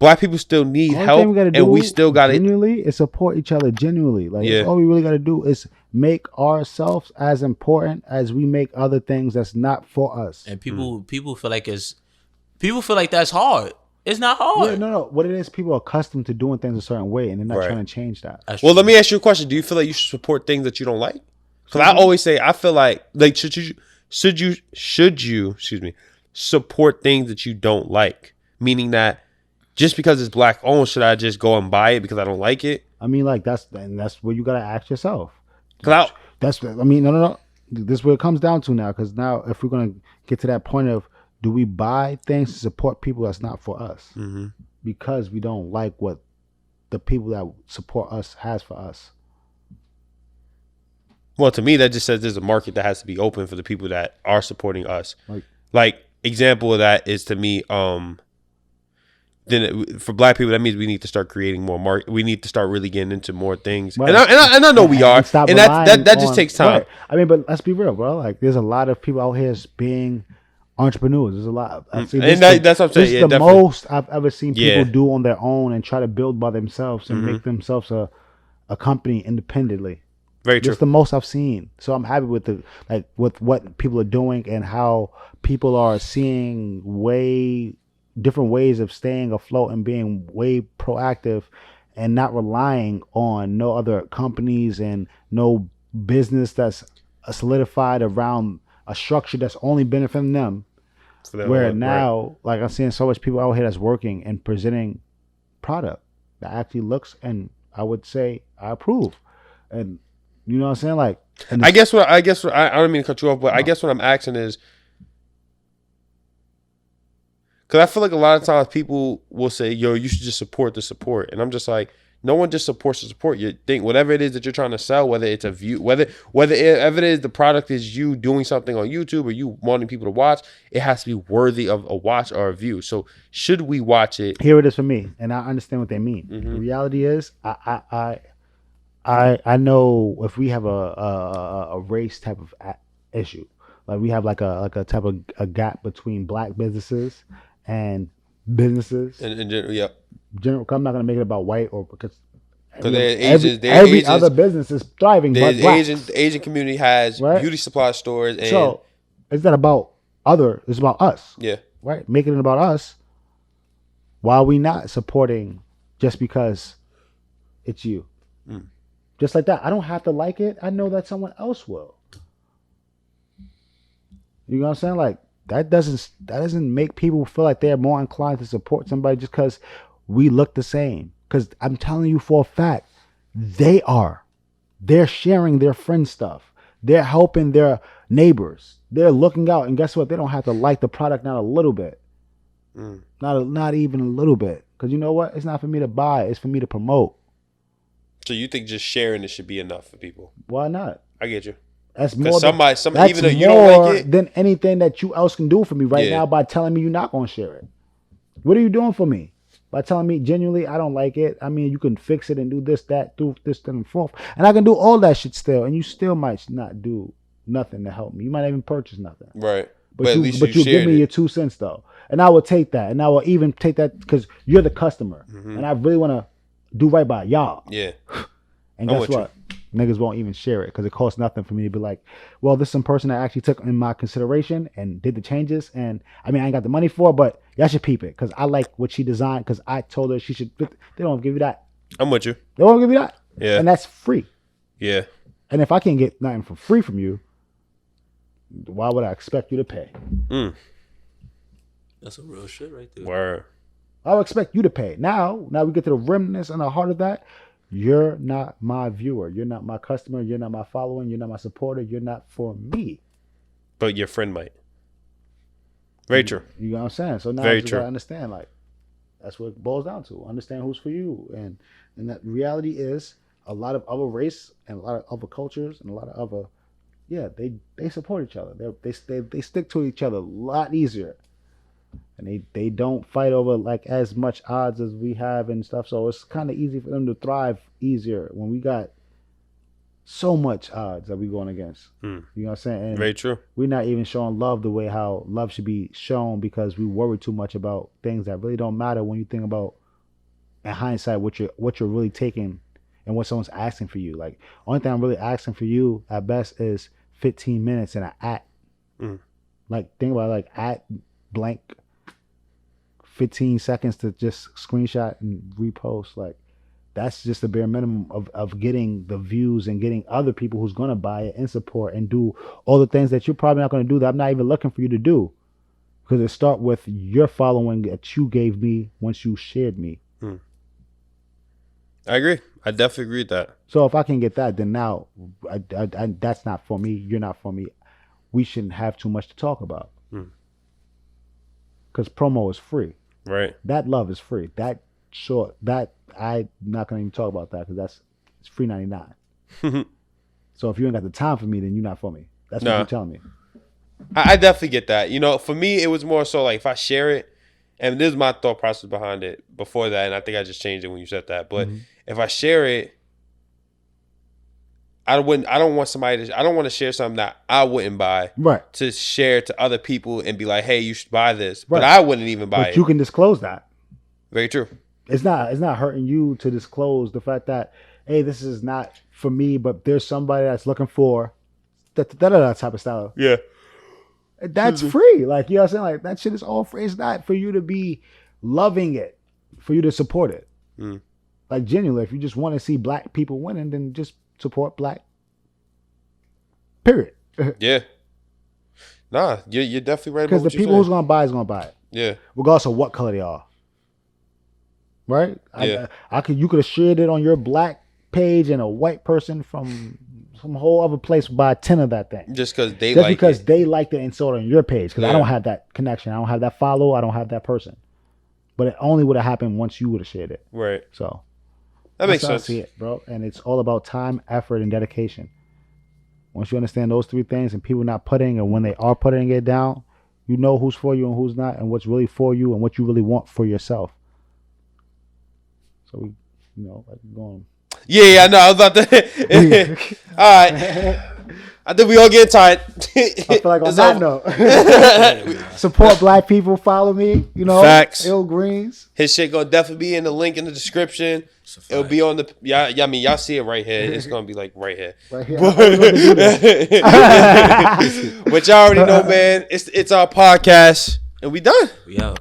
Black people still need help, and we still got to genuinely is support each other genuinely. Like that's all we really got to do is make ourselves as important as we make other things that's not for us. And people feel like that's hard. It's not hard. Yeah, no. What it is, people are accustomed to doing things a certain way, and they're not trying to change that. Well, let me ask you a question. Do you feel like you should support things that you don't like? Because I always say, I feel like should you support things that you don't like? Meaning that just because it's black owned, should I just go and buy it because I don't like it? I mean, like that's where you gotta ask yourself. No. This is where it comes down to now. Because now, if we're gonna get to that point of, do we buy things to support people that's not for us because we don't like what the people that support us has for us? Well, to me, that just says there's a market that has to be open for the people that are supporting us. Like example of that is, to me, then for black people, that means we need to start creating more market. We need to start really getting into more things, and I know we are, and that just takes time. Right. I mean, but let's be real, bro. Like, there's a lot of people out here being entrepreneurs. There's a lot. That's what I'm saying. This is the most I've ever seen people do on their own and try to build by themselves and make themselves a company independently. Very true. It's the most I've seen. So I'm happy with with what people are doing and how people are seeing way different ways of staying afloat and being way proactive and not relying on no other companies and no business that's solidified around a structure that's only benefiting them. Where now, like, I'm seeing so much people out here that's working and presenting product that actually looks, and I would say I approve. And you know what I'm saying? Like, I guess what I don't mean to cut you off, but I guess what I'm asking is, because I feel like a lot of times people will say, yo, you should just support the support. And I'm just like, no one just supports the support. You think whatever it is that you're trying to sell, whether it's a view, whether it is the product is you doing something on YouTube or you wanting people to watch, it has to be worthy of a watch or a view. So should we watch it? Here it is for me, and I understand what they mean. The reality is, I know if we have a race type of issue, like we have like a type of a gap between black businesses and businesses. And general, I'm not gonna make it about white or because every other business is thriving. But the Asian community has beauty supply stores, and so it's not about other. It's about us. Yeah, right. Making it about us. Why are we not supporting just because it's you? Just like that. I don't have to like it. I know that someone else will. You know what I'm saying? Like, that doesn't make people feel like they're more inclined to support somebody just because we look the same. Because I'm telling you for a fact, they are. They're sharing their friend stuff. They're helping their neighbors. They're looking out. And guess what? They don't have to like the product not a little bit. Not even a little bit. Because you know what? It's not for me to buy. It's for me to promote. So you think just sharing it should be enough for people? Why not? I get you. That's more that's even though you don't like it, than anything that you else can do for me now by telling me you're not going to share it. What are you doing for me? By telling me genuinely I don't like it. I mean, you can fix it and do this, that, do this, and forth. And I can do all that shit still. And you still might not do nothing to help me. You might not even purchase nothing. Right. But at least you give me your 2 cents though. And I will take that. And I will even take that because you're the customer. And I really want to do right by y'all. Yeah. And guess what? Niggas won't even share it because it costs nothing for me to be like, well, this is some person that actually took in my consideration and did the changes. And I mean, I ain't got the money for it, but y'all should peep it because I like what she designed because I told her she should. They don't give you that. I'm with you. They won't give you that. Yeah. And that's free. Yeah. And if I can't get nothing for free from you, why would I expect you to pay? That's some real shit right there. Word. I would expect you to pay. Now we get to the remnants and the heart of that. You're not my viewer. You're not my customer. You're not my following. You're not my supporter. You're not for me. But your friend might. Very true. You know what I'm saying? So now you gotta understand, like, that's what it boils down to. Understand who's for you. And that reality is a lot of other race and a lot of other cultures and a lot of other, they support each other. They stick to each other a lot easier. And they don't fight over like as much odds as we have and stuff. So it's kind of easy for them to thrive easier when we got so much odds that we're going against. You know what I'm saying? And very true. We're not even showing love the way how love should be shown because we worry too much about things that really don't matter when you think about in hindsight what you're really taking and what someone's asking for you. Like, only thing I'm really asking for you at best is 15 minutes and an at. Like, think about it, like at blank 15 seconds to just screenshot and repost. Like, that's just the bare minimum of getting the views and getting other people who's going to buy it and support and do all the things that you're probably not going to do that I'm not even looking for you to do. Because it start with your following that you gave me once you shared me. I agree. I definitely agree with that. So if I can get that, then now I that's not for me. You're not for me. We shouldn't have too much to talk about. Because promo is free. Right. That love is free. That short, that I'm not going to even talk about that because it's free 99. So if you ain't got the time for me, then you're not for me. That's what you're telling me. I definitely get that. You know, for me, it was more so like if I share it, and this is my thought process behind it before that, and I think I just changed it when you said that. But if I share it, I don't want to share something that I wouldn't buy. Right. To share to other people and be like, hey, you should buy this. Right. But I wouldn't even buy it. But you can disclose that. Very true. It's not hurting you to disclose the fact that, hey, this is not for me, but there's somebody that's looking for that type of style. Yeah. That's free. Like, you know what I'm saying? Like, that shit is all free. It's not for you to be loving it, for you to support it. Like, genuinely, if you just want to see black people winning, then just support black. Period. Yeah. Nah, you're definitely right. Because the people who's going to buy is going to buy it. Yeah. Regardless of what color they are. Right? Yeah. You could have shared it on your black page and a white person from some whole other place buy 10 of that thing. Just because they liked it and saw it on your page. Because I don't have that connection. I don't have that follow. I don't have that person. But it only would have happened once you would have shared it. Right. So that makes sense. I see it, bro. And it's all about time, effort, and dedication. Once you understand those three things and people not putting, and when they are putting it down, you know who's for you and who's not, and what's really for you and what you really want for yourself. So we, like going. Yeah, I know. I was about to. All right. I think we all get tired. I feel like on that note, support black people. Follow me. Facts. IllGreenz. His shit gonna definitely be in the link in the description. It'll be on the. I mean, y'all see it right here. It's gonna be like right here. Right here. But y'all already know, man. It's our podcast, and we done. We out.